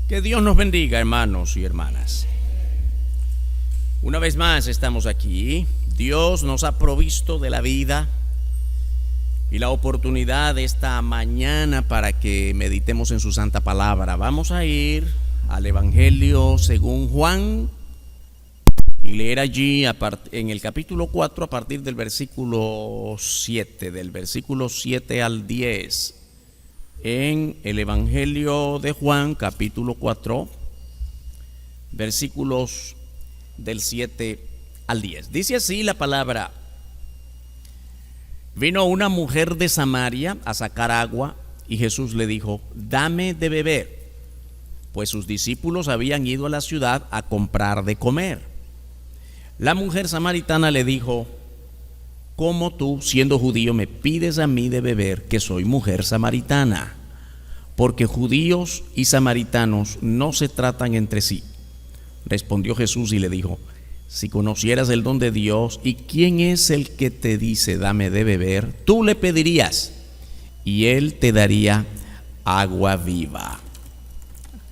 Que Dios nos bendiga, hermanos y hermanas. Una vez más estamos aquí. Dios nos ha provisto de la vida y la oportunidad de esta mañana para que meditemos en su santa palabra. Vamos a ir al Evangelio según Juan y leer allí en el capítulo 4 a partir del versículo 7, del versículo 7 al 10. En el Evangelio de Juan, capítulo 4, versículos del 7 al 10. Dice así la palabra: Vino una mujer de Samaria a sacar agua, y Jesús le dijo: dame de beber, pues sus discípulos habían ido a la ciudad a comprar de comer. La mujer samaritana le dijo: ¿cómo tú, siendo judío, me pides a mí de beber, que soy mujer samaritana? Porque judíos y samaritanos no se tratan entre sí. Respondió Jesús y le dijo: si conocieras el don de Dios y quién es el que te dice dame de beber, tú le pedirías y él te daría agua viva.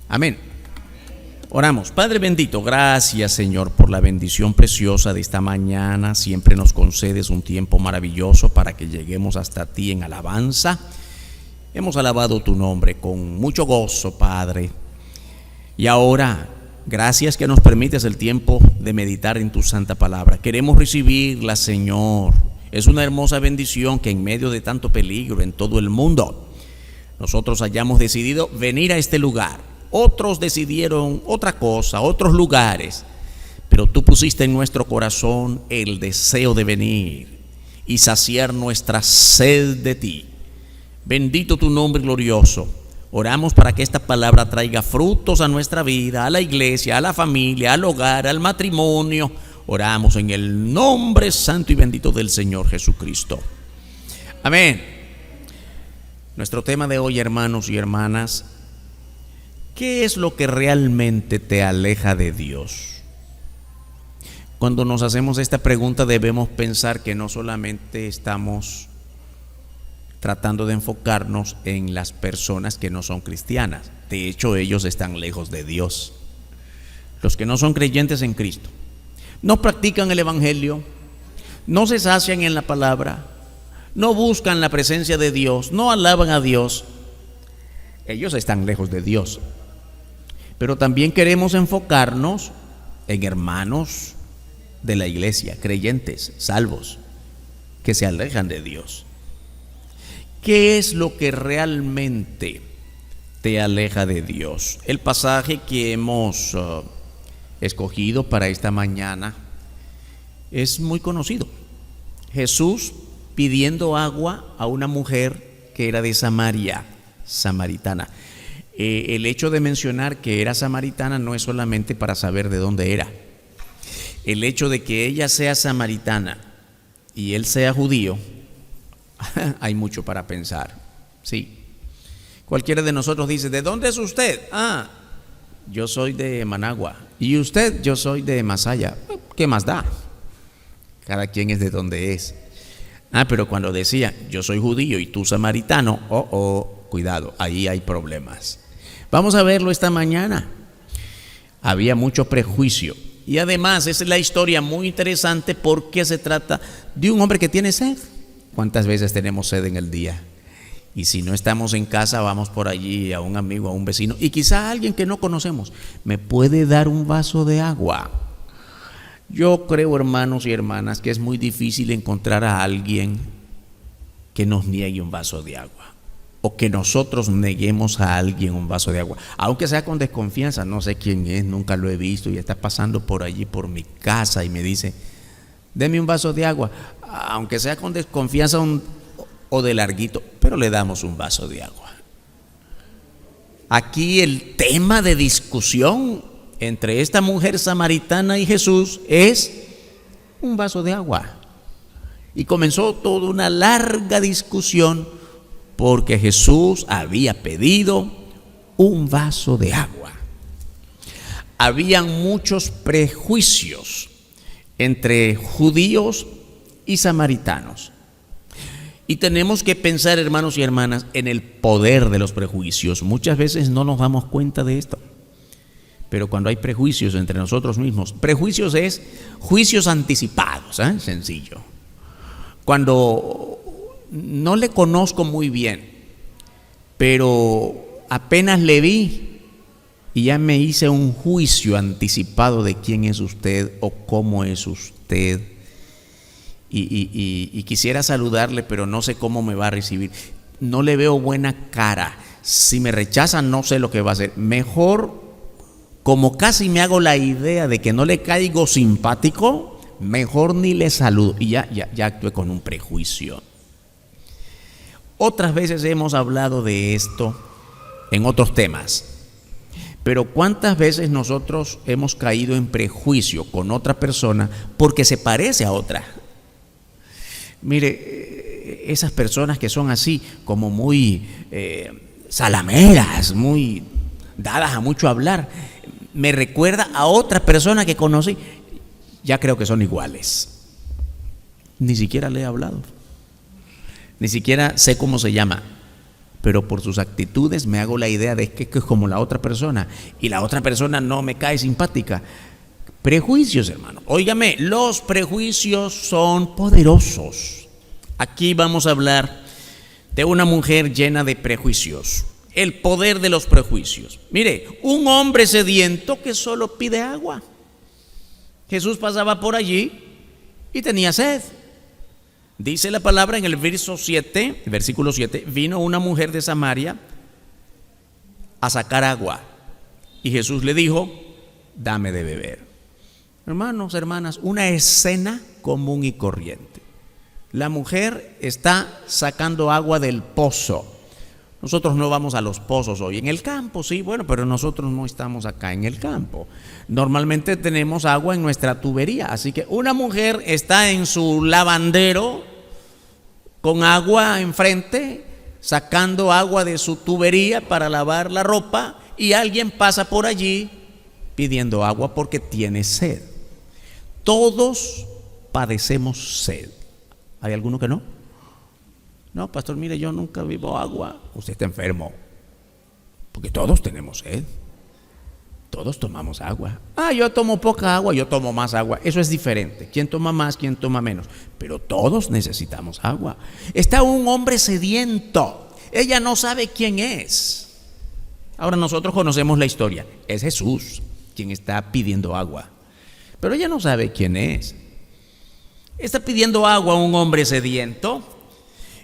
Amén. Oramos. Padre bendito, gracias Señor por la bendición preciosa de esta mañana. Siempre nos concedes un tiempo maravilloso para que lleguemos hasta ti en alabanza. Hemos alabado tu nombre con mucho gozo, Padre. Y ahora, gracias que nos permites el tiempo de meditar en tu santa palabra. Queremos recibirla, Señor. Es una hermosa bendición que en medio de tanto peligro en todo el mundo, nosotros hayamos decidido venir a este lugar. Otros decidieron otra cosa, otros lugares, pero tú pusiste en nuestro corazón el deseo de venir y saciar nuestra sed de ti. Bendito tu nombre glorioso. Oramos para que esta palabra traiga frutos a nuestra vida, a la iglesia, a la familia, al hogar, al matrimonio. Oramos en el nombre santo y bendito del Señor Jesucristo. Amén. Nuestro tema de hoy, hermanos y hermanas: ¿qué es lo que realmente te aleja de Dios? Cuando nos hacemos esta pregunta debemos pensar que no solamente estamos tratando de enfocarnos en las personas que no son cristianas. De hecho, ellos están lejos de Dios. Los que no son creyentes en Cristo, no practican el Evangelio, no se sacian en la palabra, no buscan la presencia de Dios, no alaban a Dios. Ellos están lejos de Dios. Pero también queremos enfocarnos en hermanos de la iglesia, creyentes, salvos, que se alejan de Dios. ¿Qué es lo que realmente te aleja de Dios? El pasaje que hemos escogido para esta mañana es muy conocido. Jesús pidiendo agua a una mujer que era de Samaria, samaritana. El hecho de mencionar que era samaritana no es solamente para saber de dónde era. El hecho de que ella sea samaritana y él sea judío, hay mucho para pensar. Sí. Cualquiera de nosotros dice: ¿de dónde es usted? Yo soy de Managua. ¿Y usted? Yo soy de Masaya. ¿Qué más da? Cada quien es de donde es. Pero cuando decía yo soy judío y tú samaritano, cuidado, ahí hay problemas. Vamos a verlo esta mañana. Había mucho prejuicio. Y además es la historia muy interesante porque se trata de un hombre que tiene sed. ¿Cuántas veces tenemos sed en el día? Y si no estamos en casa, vamos por allí a un amigo, a un vecino, y quizá a alguien que no conocemos. ¿Me puede dar un vaso de agua? Yo creo, hermanos y hermanas, que es muy difícil encontrar a alguien que nos niegue un vaso de agua, o que nosotros neguemos a alguien un vaso de agua, aunque sea con desconfianza. No sé quién es, nunca lo he visto, y está pasando por allí, por mi casa, y me dice: deme un vaso de agua, aunque sea con desconfianza o de larguito, pero le damos un vaso de agua. Aquí el tema de discusión entre esta mujer samaritana y Jesús es un vaso de agua. Y comenzó toda una larga discusión porque Jesús había pedido un vaso de agua. Habían muchos prejuicios entre judíos y samaritanos. Y tenemos que pensar, hermanos y hermanas, en el poder de los prejuicios. Muchas veces no nos damos cuenta de esto. Pero cuando hay prejuicios entre nosotros mismos, prejuicios es juicios anticipados, sencillo. Cuando no le conozco muy bien, pero apenas le vi y ya me hice un juicio anticipado de quién es usted o cómo es usted, y quisiera saludarle, pero no sé cómo me va a recibir. No le veo buena cara. Si me rechaza, no sé lo que va a hacer. Mejor, como casi me hago la idea de que no le caigo simpático, mejor ni le saludo. Y ya actué con un prejuicio. Otras veces hemos hablado de esto en otros temas. Pero ¿cuántas veces nosotros hemos caído en prejuicio con otra persona porque se parece a otra? Mire, esas personas que son así, como muy salameras, muy dadas a mucho hablar, me recuerda a otra persona que conocí. Ya creo que son iguales. Ni siquiera le he hablado, ni siquiera sé cómo se llama, pero por sus actitudes me hago la idea de que es como la otra persona, y la otra persona no me cae simpática. Prejuicios, hermano. Óigame, los prejuicios son poderosos. Aquí vamos a hablar de una mujer llena de prejuicios. El poder de los prejuicios. Mire, un hombre sediento que solo pide agua. Jesús pasaba por allí y tenía sed. Dice la palabra en el versículo 7, vino una mujer de Samaria a sacar agua. Y Jesús le dijo, dame de beber. Hermanos, hermanas, una escena común y corriente. La mujer está sacando agua del pozo. Nosotros no vamos a los pozos hoy. En el campo, sí, bueno, pero nosotros no estamos acá en el campo. Normalmente tenemos agua en nuestra tubería. Así que una mujer está en su lavandero con agua enfrente, sacando agua de su tubería para lavar la ropa, y alguien pasa por allí pidiendo agua porque tiene sed. Todos padecemos sed. ¿Hay alguno que no? No, pastor, mire, yo nunca bebo agua. Usted está enfermo, porque todos tenemos sed. Todos tomamos agua. Yo tomo poca agua, yo tomo más agua. Eso es diferente. ¿Quién toma más, quién toma menos? Pero todos necesitamos agua. Está un hombre sediento. Ella no sabe quién es. Ahora nosotros conocemos la historia. Es Jesús quien está pidiendo agua, pero ella no sabe quién es. Está pidiendo agua a un hombre sediento,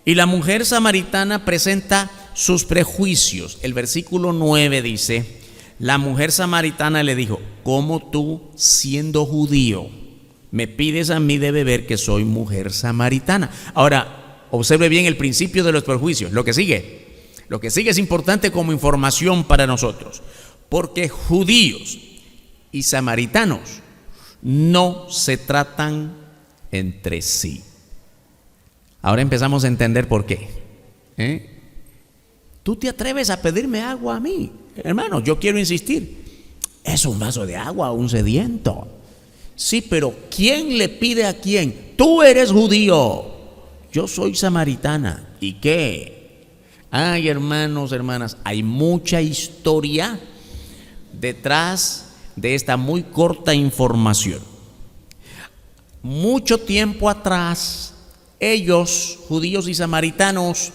y la mujer samaritana presenta sus prejuicios. El versículo 9 dice, la mujer samaritana le dijo, ¿cómo tú, siendo judío, me pides a mí de beber, que soy mujer samaritana? Ahora, observe bien el principio de los prejuicios. Lo que sigue es importante como información para nosotros, porque judíos y samaritanos no se tratan entre sí. Ahora empezamos a entender por qué. Tú te atreves a pedirme agua a mí, hermano. Yo quiero insistir, es un vaso de agua a un sediento. Sí, pero ¿quién le pide a quién? Tú eres judío, yo soy samaritana. ¿Y qué? Ay, hermanos, hermanas, hay mucha historia detrás de esta muy corta información. Mucho tiempo atrás, ellos, judíos y samaritanos,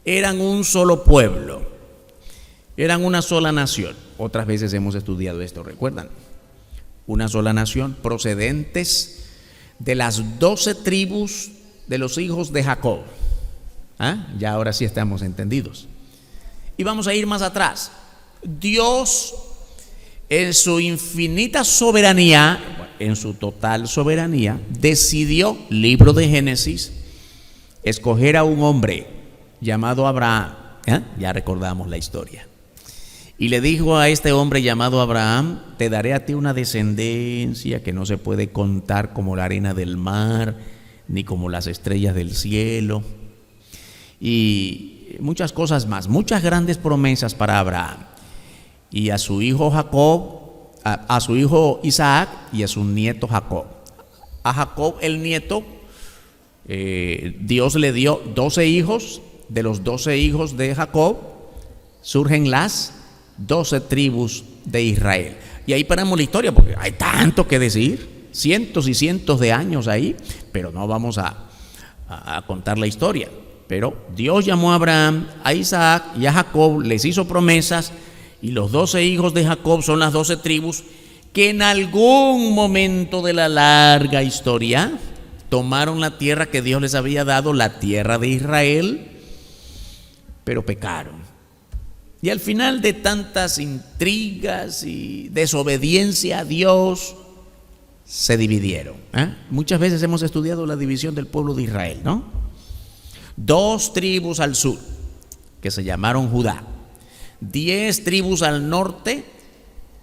eran un solo pueblo, eran una sola nación. Otras veces hemos estudiado esto, ¿recuerdan? Una sola nación, procedentes de las 12 tribus de los hijos de Jacob. Ya ahora sí estamos entendidos. Y vamos a ir más atrás. Dios, en su infinita soberanía, en su total soberanía, decidió, libro de Génesis, escoger a un hombre llamado Abraham. Ya recordamos la historia. Y le dijo a este hombre llamado Abraham, te daré a ti una descendencia que no se puede contar como la arena del mar, ni como las estrellas del cielo, y muchas cosas más, muchas grandes promesas para Abraham. Y a su hijo Jacob, a su hijo Isaac, y a su nieto Jacob. A Jacob, el nieto, Dios le dio 12 hijos. De los 12 hijos de Jacob surgen las 12 tribus de Israel. Y ahí paramos la historia porque hay tanto que decir, cientos y cientos de años ahí, pero no vamos a contar la historia. Pero Dios llamó a Abraham, a Isaac y a Jacob, les hizo promesas, y los 12 hijos de Jacob son las 12 tribus que en algún momento de la larga historia tomaron la tierra que Dios les había dado, la tierra de Israel, pero pecaron. Y al final de tantas intrigas y desobediencia a Dios, se dividieron. Muchas veces hemos estudiado la división del pueblo de Israel, ¿no? 2 tribus al sur, que se llamaron Judá. 10 tribus al norte,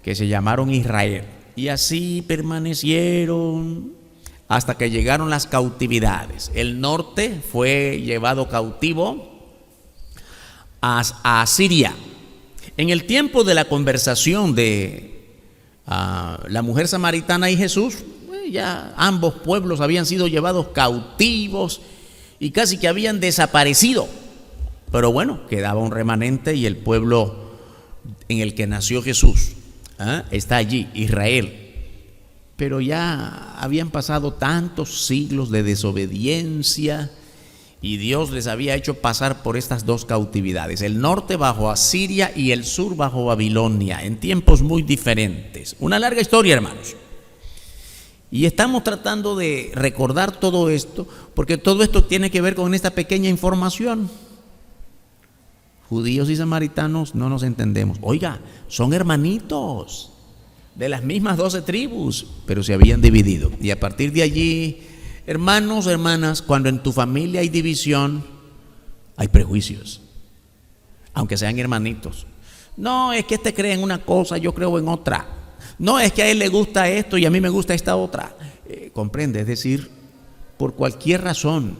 que se llamaron Israel. Y así permanecieron hasta que llegaron las cautividades. El norte fue llevado cautivo a Asiria. En el tiempo de la conversación de la mujer samaritana y Jesús, ya ambos pueblos habían sido llevados cautivos y casi que habían desaparecido. Pero bueno, quedaba un remanente, y el pueblo en el que nació Jesús está allí, Israel. Pero ya habían pasado tantos siglos de desobediencia, y Dios les había hecho pasar por estas 2 cautividades, el norte bajo Asiria y el sur bajo Babilonia, en tiempos muy diferentes. Una larga historia, hermanos. Y estamos tratando de recordar todo esto, porque todo esto tiene que ver con esta pequeña información. Judíos y samaritanos no nos entendemos. Oiga, son hermanitos de las mismas 12 tribus, pero se habían dividido. Y a partir de allí, hermanos, hermanas, cuando en tu familia hay división, hay prejuicios, aunque sean hermanitos. No, es que este cree en una cosa, yo creo en otra. No, es que a él le gusta esto y a mí me gusta esta otra. Comprende, es decir, por cualquier razón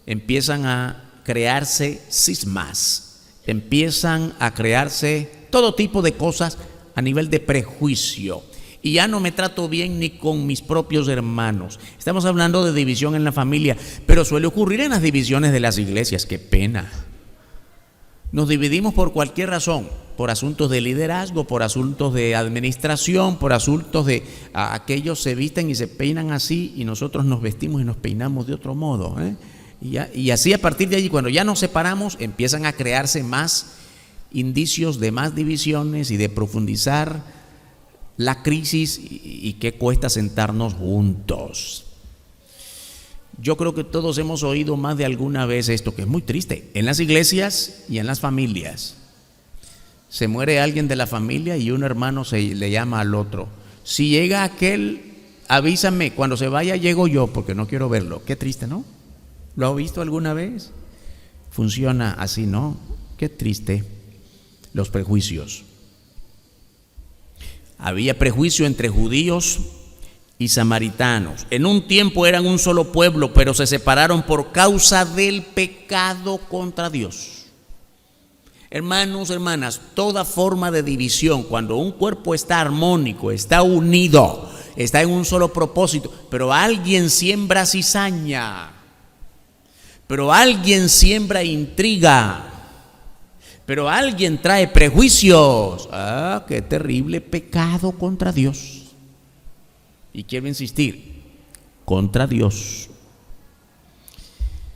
empiezan a crearse cismas, empiezan a crearse todo tipo de cosas a nivel de prejuicio. Y ya no me trato bien ni con mis propios hermanos. Estamos hablando de división en la familia, pero suele ocurrir en las divisiones de las iglesias. ¡Qué pena! Nos dividimos por cualquier razón, por asuntos de liderazgo, por asuntos de administración, por asuntos de aquellos se visten y se peinan así y nosotros nos vestimos y nos peinamos de otro modo. Y así a partir de allí, cuando ya nos separamos, empiezan a crearse más indicios de más divisiones y de profundizar la crisis y que cuesta sentarnos juntos. Yo creo que todos hemos oído más de alguna vez esto, que es muy triste, en las iglesias y en las familias. Se muere alguien de la familia y un hermano le llama al otro: si llega aquel, avísame, cuando se vaya llego yo, porque no quiero verlo. Qué triste, ¿no? ¿Lo ha visto alguna vez? Funciona así, ¿no? Qué triste. Los prejuicios. Había prejuicio entre judíos y samaritanos. En un tiempo eran un solo pueblo, pero se separaron por causa del pecado contra Dios. Hermanos, hermanas, toda forma de división, cuando un cuerpo está armónico, está unido, está en un solo propósito, pero alguien siembra cizaña, pero alguien siembra intriga, pero alguien trae prejuicios. ¡Qué terrible pecado contra Dios! Y quiero insistir, contra Dios.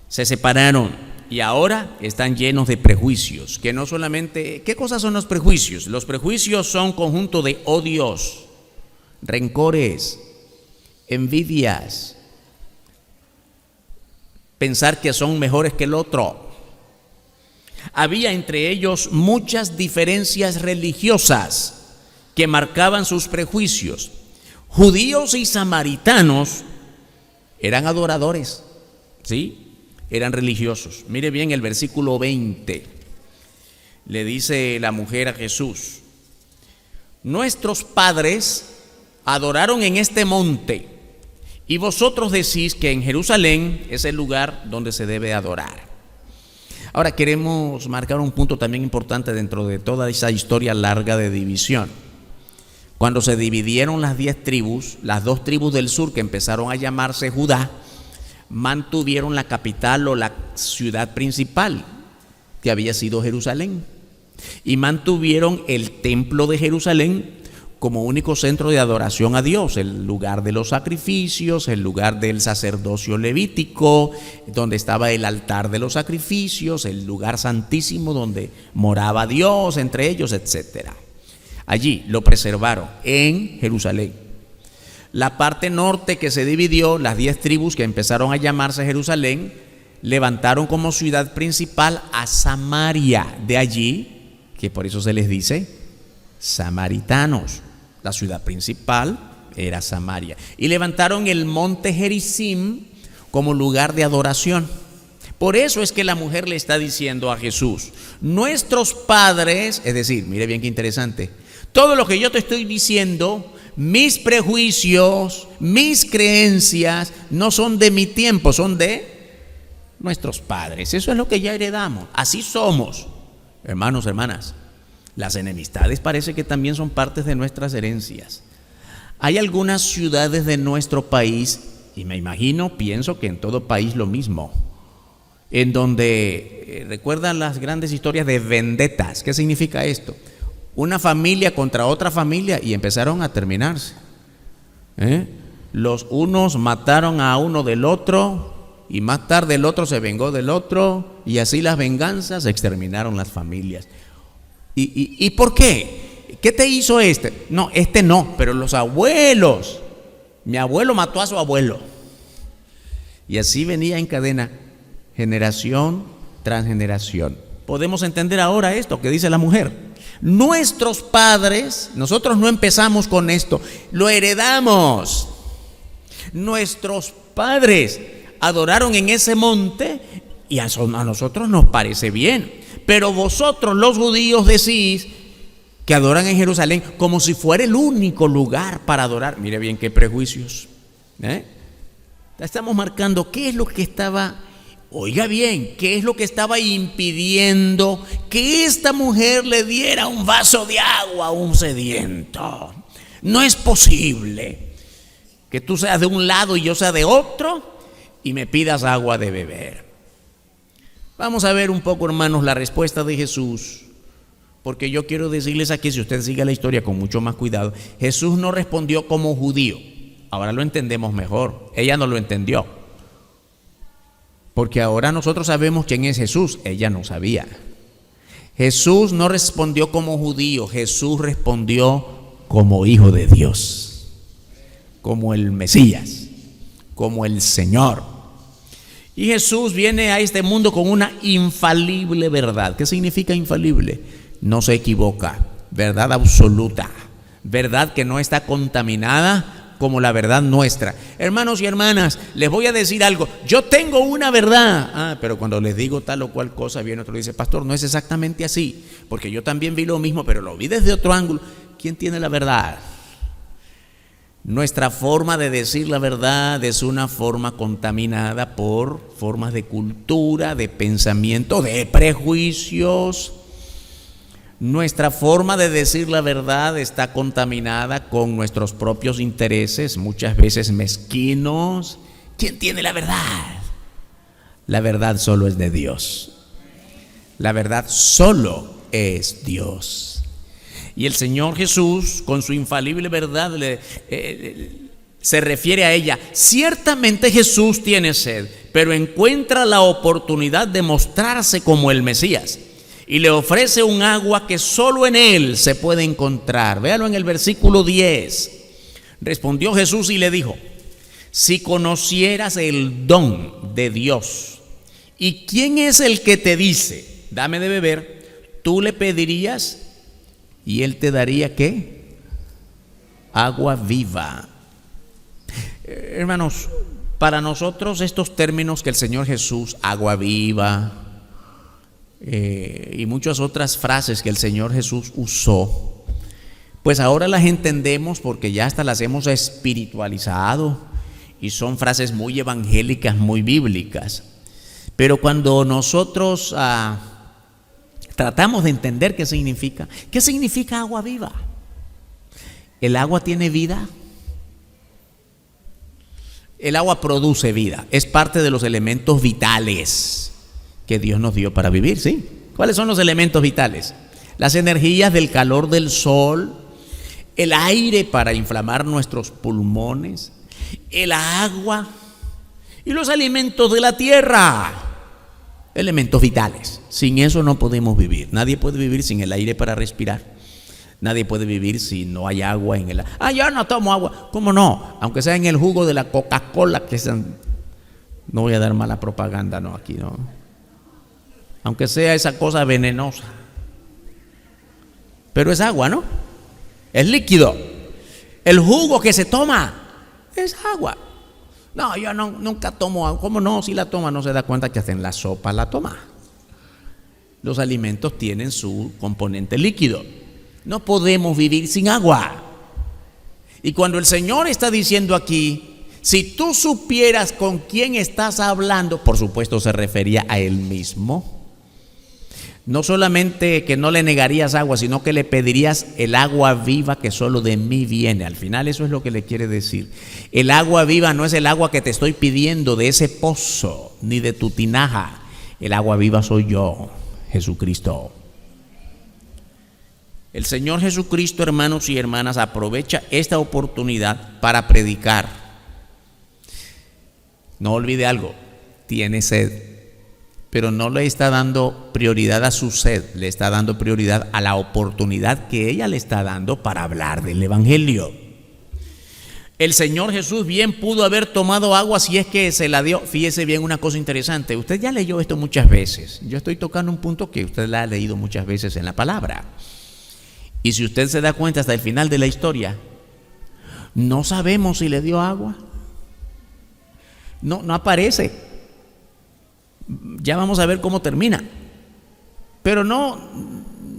Se separaron y ahora están llenos de prejuicios, que no solamente... ¿Qué cosas son los prejuicios? Los prejuicios son conjunto de odios, rencores, envidias, pensar que son mejores que el otro. Había entre ellos muchas diferencias religiosas que marcaban sus prejuicios. Judíos y samaritanos eran adoradores, ¿sí? Eran religiosos. Mire bien el versículo 20. Le dice la mujer a Jesús: nuestros padres adoraron en este monte, y vosotros decís que en Jerusalén es el lugar donde se debe adorar. Ahora queremos marcar un punto también importante dentro de toda esa historia larga de división. Cuando se dividieron las 10 tribus, las 2 tribus del sur, que empezaron a llamarse Judá, mantuvieron la capital o la ciudad principal, que había sido Jerusalén. y mantuvieron el templo de Jerusalén como único centro de adoración a Dios, el lugar de los sacrificios, el lugar del sacerdocio levítico, donde estaba el altar de los sacrificios, el lugar santísimo donde moraba Dios, entre ellos, etc. Allí lo preservaron, en Jerusalén. La parte norte que se dividió, las 10 tribus que empezaron a llamarse Jerusalén, levantaron como ciudad principal a Samaria. De allí, que por eso se les dice samaritanos. La ciudad principal era Samaria. Y levantaron el monte Gerizim como lugar de adoración. Por eso es que la mujer le está diciendo a Jesús: nuestros padres, es decir, mire bien qué interesante, todo lo que yo te estoy diciendo, mis prejuicios, mis creencias, no son de mi tiempo, son de nuestros padres. Eso es lo que ya heredamos. Así somos, hermanos, hermanas. Las enemistades parece que también son partes de nuestras herencias. Hay algunas ciudades de nuestro país, y me imagino, pienso que en todo país lo mismo, en donde recuerdan las grandes historias de vendetas. ¿Qué significa esto? Una familia contra otra familia y empezaron a terminarse. Los unos mataron a uno del otro y más tarde el otro se vengó del otro, y así las venganzas exterminaron las familias. ¿Y por qué? ¿Qué te hizo este? No, este no, pero los abuelos. Mi abuelo mató a su abuelo. Y así venía en cadena, generación tras generación. Podemos entender ahora esto que dice la mujer. Nuestros padres, nosotros no empezamos con esto, lo heredamos. Nuestros padres adoraron en ese monte y a nosotros nos parece bien. Pero vosotros los judíos decís que adoran en Jerusalén como si fuera el único lugar para adorar. Mire bien qué prejuicios. Estamos marcando qué es lo que estaba, oiga bien, qué es lo que estaba impidiendo que esta mujer le diera un vaso de agua a un sediento. No es posible que tú seas de un lado y yo sea de otro y me pidas agua de beber. Vamos a ver un poco, hermanos, la respuesta de Jesús, porque yo quiero decirles aquí, si usted sigue la historia con mucho más cuidado, Jesús no respondió como judío. Ahora lo entendemos mejor. Ella no lo entendió, porque ahora nosotros sabemos quién es Jesús. Ella no sabía. Jesús no respondió como judío, Jesús respondió como hijo de Dios, como el Mesías, como el Señor. Y Jesús viene a este mundo con una infalible verdad. ¿Qué significa infalible? No se equivoca, verdad absoluta, verdad que no está contaminada como la verdad nuestra. Hermanos y hermanas, les voy a decir algo. Yo tengo una verdad, pero cuando les digo tal o cual cosa, viene otro y dice: pastor, no es exactamente así, porque yo también vi lo mismo, pero lo vi desde otro ángulo. ¿Quién tiene la verdad? Nuestra forma de decir la verdad es una forma contaminada por formas de cultura, de pensamiento, de prejuicios. Nuestra forma de decir la verdad está contaminada con nuestros propios intereses, muchas veces mezquinos. ¿Quién tiene la verdad? La verdad solo es de Dios. La verdad solo es Dios. Y el Señor Jesús, con su infalible verdad, se refiere a ella. Ciertamente Jesús tiene sed, pero encuentra la oportunidad de mostrarse como el Mesías y le ofrece un agua que solo en él se puede encontrar. Véalo en el versículo 10. Respondió Jesús y le dijo: si conocieras el don de Dios y quién es el que te dice, dame de beber, tú le pedirías y él te daría ¿qué? Agua viva. Hermanos, para nosotros estos términos que el Señor Jesús, agua viva, y muchas otras frases que el Señor Jesús usó, pues ahora las entendemos porque ya hasta las hemos espiritualizado y son frases muy evangélicas, muy bíblicas. Pero cuando nosotros tratamos de entender qué significa agua viva. ¿El agua tiene vida? El agua produce vida, es parte de los elementos vitales que Dios nos dio para vivir, ¿sí? ¿Cuáles son los elementos vitales? las energías del calor del sol, el aire para inflamar nuestros pulmones, el agua y los alimentos de la tierra, elementos vitales. Sin eso no podemos vivir. Nadie puede vivir sin el aire para respirar. Nadie puede vivir si no hay agua en el... yo no tomo agua. ¿Cómo no? Aunque sea en el jugo de la Coca-Cola, que no voy a dar mala propaganda, no, aquí no. Aunque sea esa cosa venenosa. Pero es agua, ¿no? Es líquido. El jugo que se toma es agua. No, yo nunca tomo agua. ¿Cómo no? Si la toma no se da cuenta que hasta en la sopa la toma. Los alimentos tienen su componente líquido. No podemos vivir sin agua. Y cuando el Señor está diciendo aquí, si tú supieras con quién estás hablando, por supuesto se refería a Él mismo. No solamente que no le negarías agua, sino que le pedirías el agua viva que solo de mí viene. Al final eso es lo que le quiere decir. El agua viva no es el agua que te estoy pidiendo de ese pozo, ni de tu tinaja. El agua viva soy yo, Jesucristo. El Señor Jesucristo, hermanos y hermanas, aprovecha esta oportunidad para predicar. No olvide algo, tiene sed. Pero no le está dando prioridad a su sed, le está dando prioridad a la oportunidad que ella le está dando para hablar del Evangelio. El Señor Jesús bien pudo haber tomado agua si es que se la dio. Fíjese bien una cosa interesante, usted ya leyó esto muchas veces. Yo estoy tocando un punto que usted la ha leído muchas veces en la palabra. Y si usted se da cuenta hasta el final de la historia, no sabemos si le dio agua. No aparece. Ya vamos a ver cómo termina. Pero no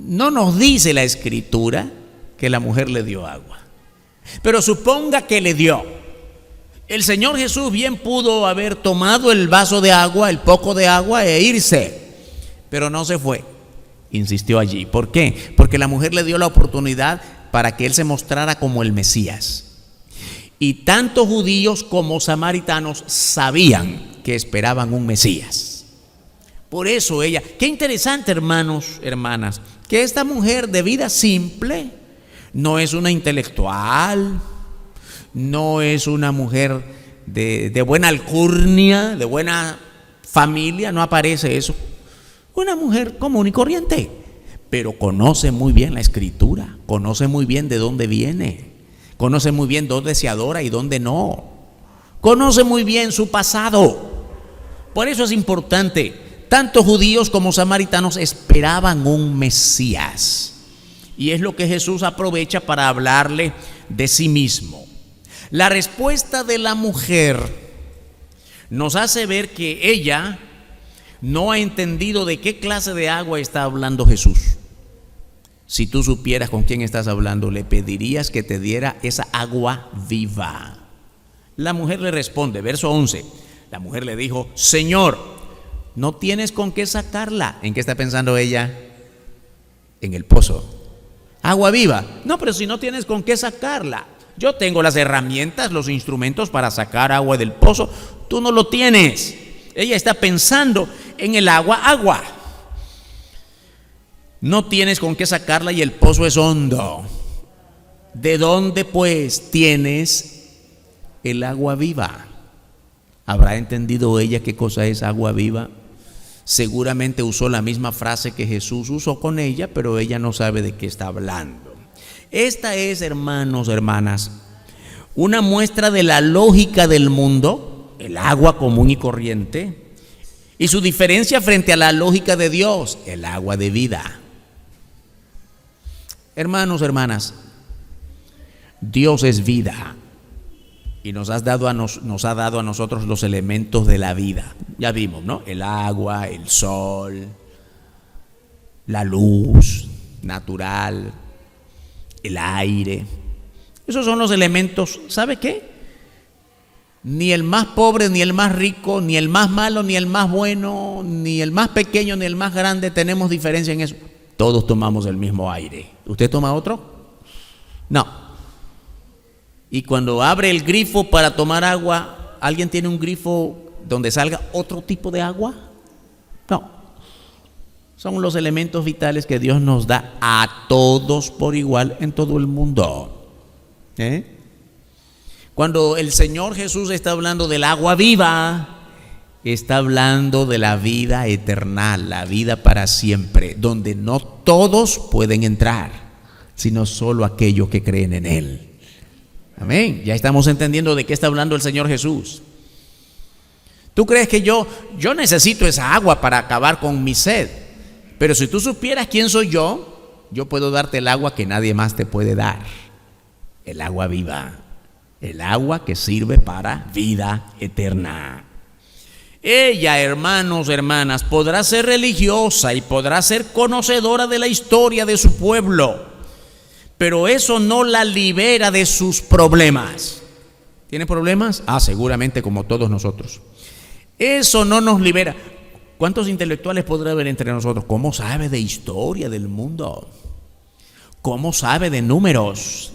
nos dice la Escritura que la mujer le dio agua. Pero suponga que le dio. El Señor Jesús bien pudo haber tomado el vaso de agua, el poco de agua, e irse. Pero no se fue. Insistió allí. ¿Por qué? Porque la mujer le dio la oportunidad para que Él se mostrara como el Mesías. Y tanto judíos como samaritanos sabían que esperaban un Mesías. Por eso ella, qué interesante, hermanos, hermanas, que esta mujer de vida simple no es una intelectual, no es una mujer de buena alcurnia, de buena familia, no aparece eso. Una mujer común y corriente, pero conoce muy bien la Escritura, conoce muy bien de dónde viene, conoce muy bien dónde se adora y dónde no, conoce muy bien su pasado. Por eso es importante. Tanto judíos como samaritanos esperaban un Mesías. Y es lo que Jesús aprovecha para hablarle de sí mismo. La respuesta de la mujer nos hace ver que ella no ha entendido de qué clase de agua está hablando Jesús. Si tú supieras con quién estás hablando, le pedirías que te diera esa agua viva. La mujer le responde, verso 11. La mujer le dijo, Señor, no tienes con qué sacarla. ¿En qué está pensando ella? En el pozo. Agua viva. No, pero si no tienes con qué sacarla. Yo tengo las herramientas, los instrumentos para sacar agua del pozo. Tú no lo tienes. Ella está pensando en el agua. No tienes con qué sacarla y el pozo es hondo. ¿De dónde pues tienes el agua viva? ¿Habrá entendido ella qué cosa es agua viva? Seguramente usó la misma frase que Jesús usó con ella, pero ella no sabe de qué está hablando. Esta es, hermanos, hermanas, una muestra de la lógica del mundo, el agua común y corriente, y su diferencia frente a la lógica de Dios, el agua de vida. Hermanos, hermanas, Dios es vida. Y nos ha dado a nosotros los elementos de la vida. Ya vimos, ¿no? El agua, el sol, la luz natural, el aire. Esos son los elementos. ¿Sabe qué? Ni el más pobre, ni el más rico, ni el más malo, ni el más bueno, ni el más pequeño, ni el más grande tenemos diferencia en eso. Todos tomamos el mismo aire. ¿Usted toma otro? No. Y cuando abre el grifo para tomar agua, ¿alguien tiene un grifo donde salga otro tipo de agua? No. Son los elementos vitales que Dios nos da a todos por igual en todo el mundo. Cuando el Señor Jesús está hablando del agua viva, está hablando de la vida eterna, la vida para siempre, donde no todos pueden entrar, sino solo aquellos que creen en Él. Amén. Ya estamos entendiendo de qué está hablando el Señor Jesús. ¿Tú crees que yo necesito esa agua para acabar con mi sed? Pero si tú supieras quién soy yo puedo darte el agua que nadie más te puede dar. El agua viva, el agua que sirve para vida eterna. Ella, hermanos, hermanas, podrá ser religiosa y podrá ser conocedora de la historia de su pueblo, pero eso no la libera de sus problemas. ¿Tiene problemas? Seguramente como todos nosotros. Eso no nos libera. ¿Cuántos intelectuales podrá haber entre nosotros? ¿Cómo sabe de historia del mundo? ¿Cómo sabe de números?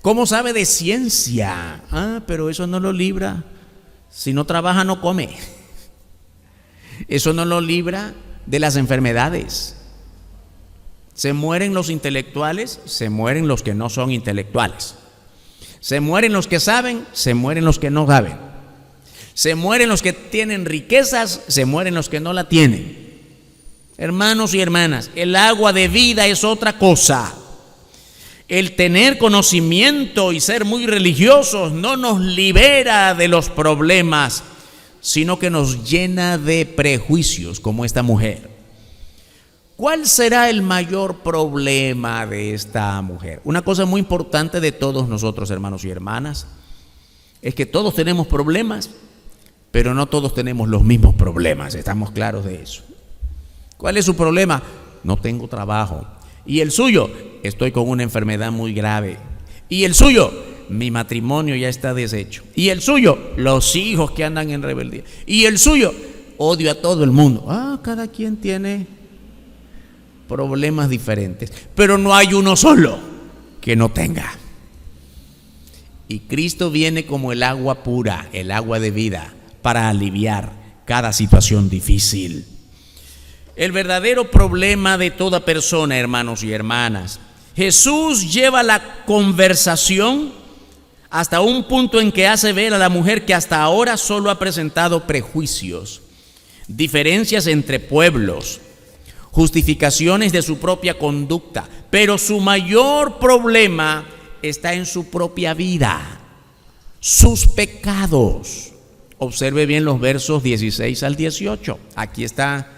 ¿Cómo sabe de ciencia? Pero eso no lo libra. Si no trabaja, no come. Eso no lo libra de las enfermedades. Se mueren los intelectuales, se mueren los que no son intelectuales. Se mueren los que saben, se mueren los que no saben. Se mueren los que tienen riquezas, se mueren los que no la tienen. Hermanos y hermanas, el agua de vida es otra cosa. El tener conocimiento y ser muy religiosos no nos libera de los problemas, sino que nos llena de prejuicios, como esta mujer. ¿Cuál será el mayor problema de esta mujer? Una cosa muy importante de todos nosotros, hermanos y hermanas, es que todos tenemos problemas, pero no todos tenemos los mismos problemas. Estamos claros de eso. ¿Cuál es su problema? No tengo trabajo. ¿Y el suyo? Estoy con una enfermedad muy grave. ¿Y el suyo? Mi matrimonio ya está deshecho. ¿Y el suyo? Los hijos que andan en rebeldía. ¿Y el suyo? Odio a todo el mundo. Cada quien tiene problemas diferentes, pero no hay uno solo que no tenga. Y Cristo viene como el agua pura, el agua de vida, para aliviar cada situación difícil. El verdadero problema de toda persona, hermanos y hermanas, Jesús lleva la conversación hasta un punto en que hace ver a la mujer que hasta ahora solo ha presentado prejuicios, diferencias entre pueblos, justificaciones de su propia conducta, pero su mayor problema está en su propia vida, sus pecados. Observe bien los versos 16 al 18. Aquí está,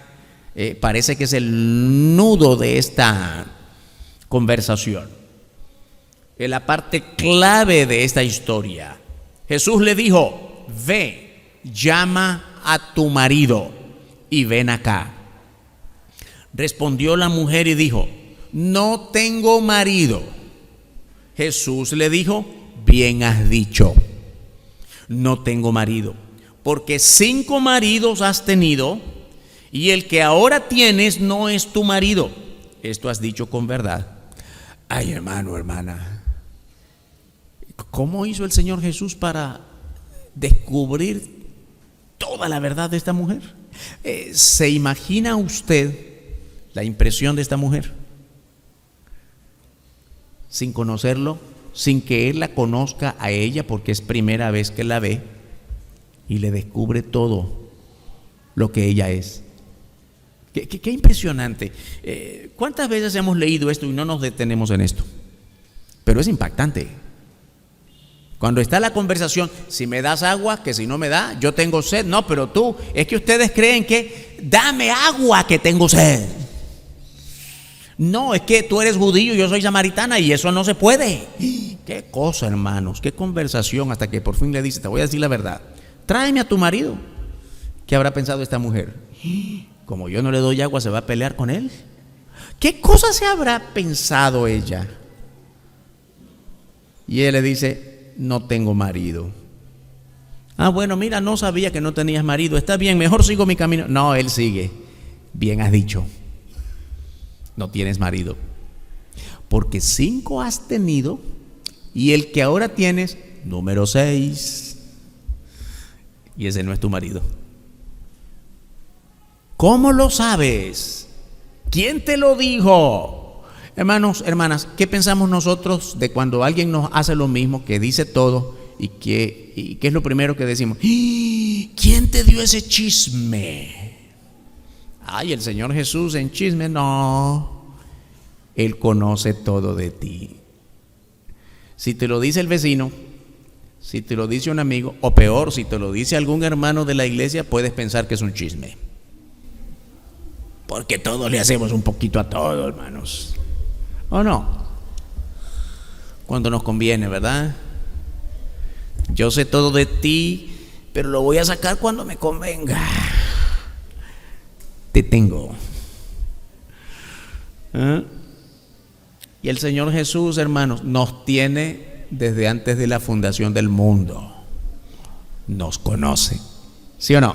parece que es el nudo de esta conversación, es la parte clave de esta historia. Jesús le dijo: ve, llama a tu marido y ven acá. Respondió la mujer y dijo: no tengo marido. Jesús le dijo: bien has dicho, no tengo marido, porque 5 maridos has tenido y el que ahora tienes no es tu marido. Esto has dicho con verdad. Ay, hermano, hermana, ¿cómo hizo el Señor Jesús para descubrir toda la verdad de esta mujer? ¿Se imagina usted la impresión de esta mujer? Sin conocerlo, sin que él la conozca a ella, porque es primera vez que la ve, y le descubre todo lo que ella es. Qué impresionante. ¿Cuántas veces hemos leído esto y no nos detenemos en esto? Pero es impactante. Cuando está la conversación: si me das agua, que si no me da, yo tengo sed. No, pero tú, es que ustedes creen que dame agua que tengo sed. No, es que tú eres judío y yo soy samaritana y eso no se puede. Qué cosa, hermanos, qué conversación, hasta que por fin le dice: te voy a decir la verdad, tráeme a tu marido. ¿Qué habrá pensado esta mujer? Como yo no le doy agua, ¿se va a pelear con él? ¿Qué cosa se habrá pensado ella? Y él le dice: no tengo marido. Bueno, mira, no sabía que no tenías marido. Está bien, mejor sigo mi camino. No, él sigue: bien has dicho, no tienes marido, porque 5 has tenido y el que ahora tienes, número 6, y ese no es tu marido. ¿Cómo lo sabes? ¿Quién te lo dijo? Hermanos, hermanas, ¿qué pensamos nosotros de cuando alguien nos hace lo mismo, que dice todo y qué es lo primero que decimos? ¿Quién te dio ese chisme? Ay, el Señor Jesús en chisme, no. Él conoce todo de ti. Si te lo dice el vecino, si te lo dice un amigo, o peor, si te lo dice algún hermano de la iglesia, puedes pensar que es un chisme. Porque todos le hacemos un poquito a todo, hermanos. ¿O no? Cuando nos conviene, ¿verdad? Yo sé todo de ti, pero lo voy a sacar cuando me convenga. Te tengo. ¿Eh? Y el Señor Jesús, hermanos, nos tiene desde antes de la fundación del mundo. Nos conoce. ¿Sí o no?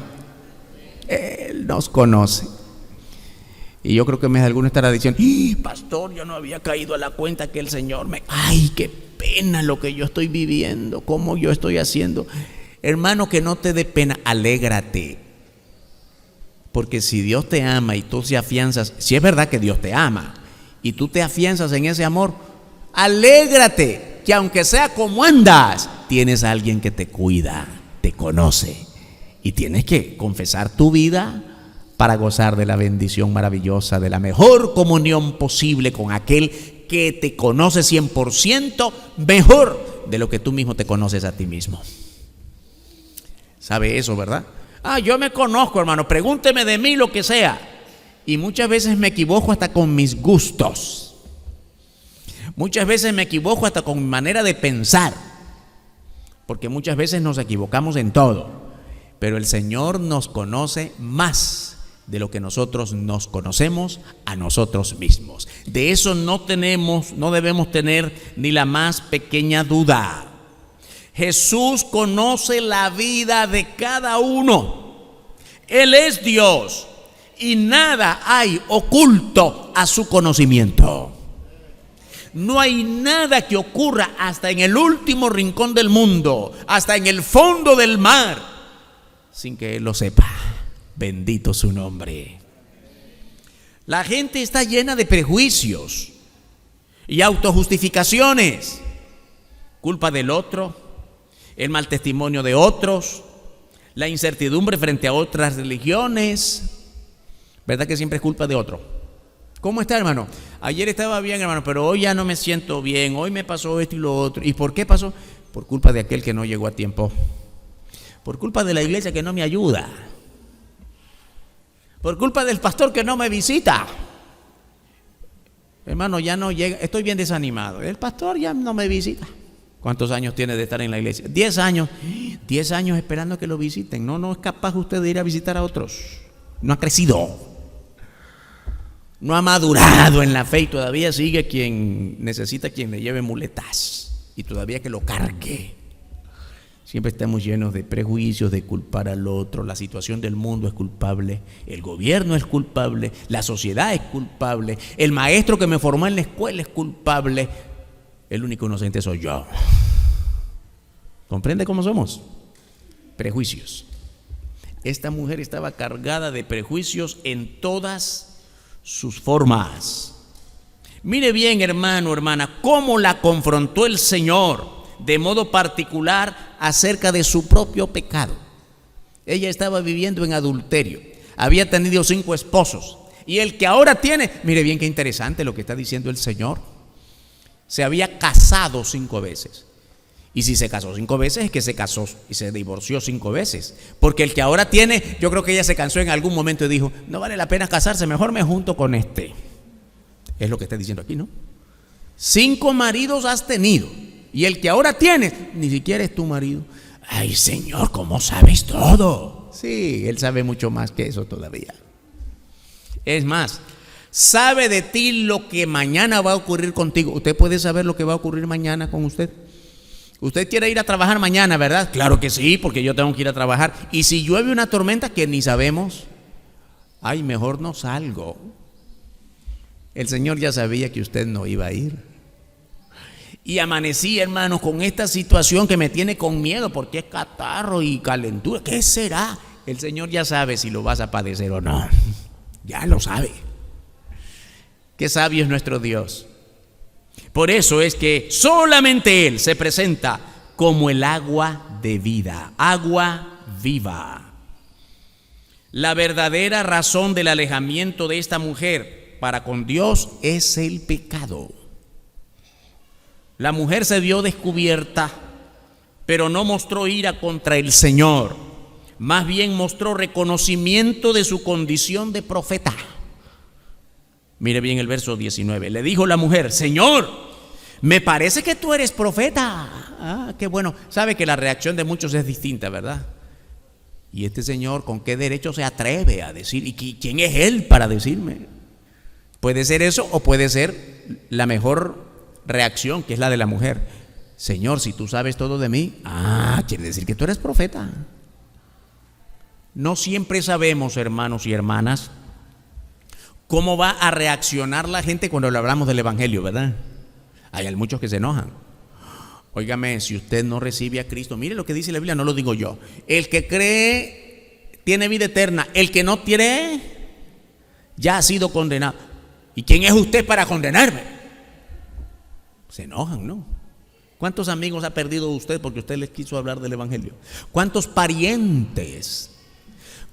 Él nos conoce. Y yo creo que más de alguno estará diciendo: pastor, yo no había caído a la cuenta que el Señor me... Ay, qué pena lo que yo estoy viviendo, cómo yo estoy haciendo. Hermano, que no te dé pena, alégrate. Porque si Dios te ama y tú te afianzas, si es verdad que Dios te ama y tú te afianzas en ese amor, alégrate que aunque sea como andas, tienes a alguien que te cuida, te conoce, y tienes que confesar tu vida para gozar de la bendición maravillosa, de la mejor comunión posible con aquel que te conoce 100% mejor de lo que tú mismo te conoces a ti mismo. ¿Sabe eso, verdad? Yo me conozco, hermano, pregúnteme de mí lo que sea. Y muchas veces me equivoco hasta con mis gustos. Muchas veces me equivoco hasta con mi manera de pensar. Porque muchas veces nos equivocamos en todo. Pero el Señor nos conoce más de lo que nosotros nos conocemos a nosotros mismos. De eso no debemos tener ni la más pequeña duda. Jesús conoce la vida de cada uno. Él es Dios y nada hay oculto a su conocimiento. No hay nada que ocurra hasta en el último rincón del mundo, hasta en el fondo del mar, sin que Él lo sepa. Bendito su nombre. La gente está llena de prejuicios y autojustificaciones. Culpa del otro, el mal testimonio de otros, la incertidumbre frente a otras religiones. ¿Verdad que siempre es culpa de otro? ¿Cómo está, hermano? Ayer estaba bien, hermano, pero hoy ya no me siento bien. Hoy me pasó esto y lo otro. ¿Y por qué pasó? Por culpa de aquel que no llegó a tiempo. Por culpa de la iglesia que no me ayuda. Por culpa del pastor que no me visita. Hermano, ya no llega, estoy bien desanimado. El pastor ya no me visita. ¿Cuántos años tiene de estar en la iglesia? 10 años. 10 años esperando que lo visiten. No es capaz usted de ir a visitar a otros. No ha crecido. No ha madurado en la fe y todavía sigue quien necesita quien le lleve muletas. Y todavía que lo cargue. Siempre estamos llenos de prejuicios, de culpar al otro. La situación del mundo es culpable, el gobierno es culpable, la sociedad es culpable, el maestro que me formó en la escuela es culpable. El único inocente soy yo. ¿Comprende cómo somos? Prejuicios. Esta mujer estaba cargada de prejuicios en todas sus formas. Mire bien, hermano, hermana, cómo la confrontó el Señor de modo particular acerca de su propio pecado. Ella estaba viviendo en adulterio, había tenido 5 esposos y el que ahora tiene, mire bien qué interesante lo que está diciendo el Señor, se había casado 5 veces. Y si se casó 5 veces es que se casó y se divorció 5 veces, porque el que ahora tiene, yo creo que ella se cansó en algún momento y dijo: no vale la pena casarse, mejor me junto con este. Es lo que está diciendo aquí, ¿no? 5 maridos has tenido y el que ahora tienes ni siquiera es tu marido. Ay, Señor, ¿cómo sabes todo? Sí, Él sabe mucho más que eso todavía. Es más, sabe de ti lo que mañana va a ocurrir contigo. ¿Usted puede saber lo que va a ocurrir mañana con usted? Usted quiere ir a trabajar mañana, ¿verdad? Claro que sí, porque yo tengo que ir a trabajar. Y si llueve una tormenta que ni sabemos, ay, mejor no salgo. El Señor ya sabía que usted no iba a ir. Y amanecí, hermano, con esta situación que me tiene con miedo, porque es catarro y calentura. ¿Qué será? El Señor ya sabe si lo vas a padecer o no. Ya lo sabe. Qué sabio es nuestro Dios. Por eso es que solamente Él se presenta como el agua de vida, agua viva. La verdadera razón del alejamiento de esta mujer para con Dios es el pecado. La mujer se vio descubierta, pero no mostró ira contra el Señor. Más bien mostró reconocimiento de su condición de profeta. Mire bien el verso 19. Le dijo la mujer: Señor, me parece que tú eres profeta. Ah, qué bueno. Sabe que la reacción de muchos es distinta, ¿verdad? Y este señor, ¿con qué derecho se atreve a decir? ¿Y quién es él para decirme? Puede ser eso, o puede ser la mejor reacción, que es la de la mujer. Señor, si tú sabes todo de mí, quiere decir que tú eres profeta. No siempre sabemos, hermanos y hermanas, cómo va a reaccionar la gente cuando le hablamos del evangelio, ¿verdad? Hay muchos que se enojan. Óigame, si usted no recibe a Cristo, mire lo que dice la Biblia, no lo digo yo. El que cree tiene vida eterna. El que no cree ya ha sido condenado. ¿Y quién es usted para condenarme? Se enojan, ¿no? ¿Cuántos amigos ha perdido usted porque usted les quiso hablar del evangelio? ¿Cuántos parientes?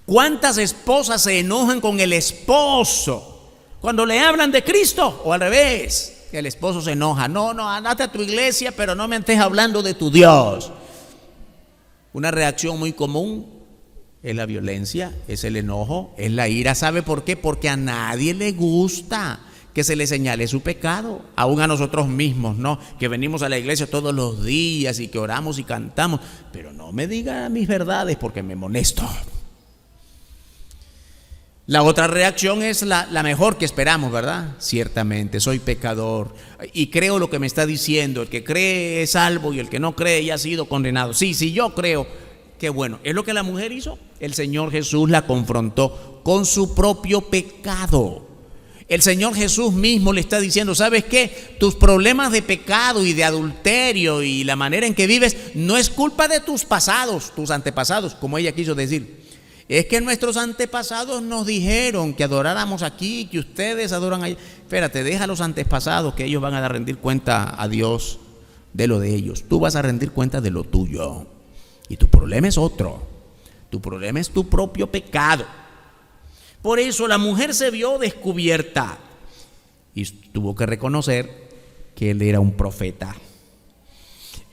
¿Cuántas esposas se enojan con el esposo cuando le hablan de Cristo? O al revés, que el esposo se enoja. No, andate a tu iglesia, pero no me estés hablando de tu Dios. Una reacción muy común es la violencia, es el enojo, es la ira. ¿Sabe por qué? Porque a nadie le gusta que se le señale su pecado, aún a nosotros mismos, ¿no? Que venimos a la iglesia todos los días y que oramos y cantamos, pero no me diga mis verdades porque me molesto. La otra reacción es la mejor que esperamos, ¿verdad? Ciertamente, soy pecador y creo lo que me está diciendo. El que cree es salvo y el que no cree ya ha sido condenado. Sí, yo creo. Qué bueno. ¿Es lo que la mujer hizo? El Señor Jesús la confrontó con su propio pecado. El Señor Jesús mismo le está diciendo: ¿sabes qué? Tus problemas de pecado y de adulterio y la manera en que vives no es culpa de tus pasados, tus antepasados, como ella quiso decir. Es que nuestros antepasados nos dijeron que adoráramos aquí, que ustedes adoran allá. Espérate, deja a los antepasados, que ellos van a rendir cuenta a Dios de lo de ellos. Tú vas a rendir cuenta de lo tuyo. Y tu problema es otro. Tu problema es tu propio pecado. Por eso la mujer se vio descubierta y tuvo que reconocer que él era un profeta.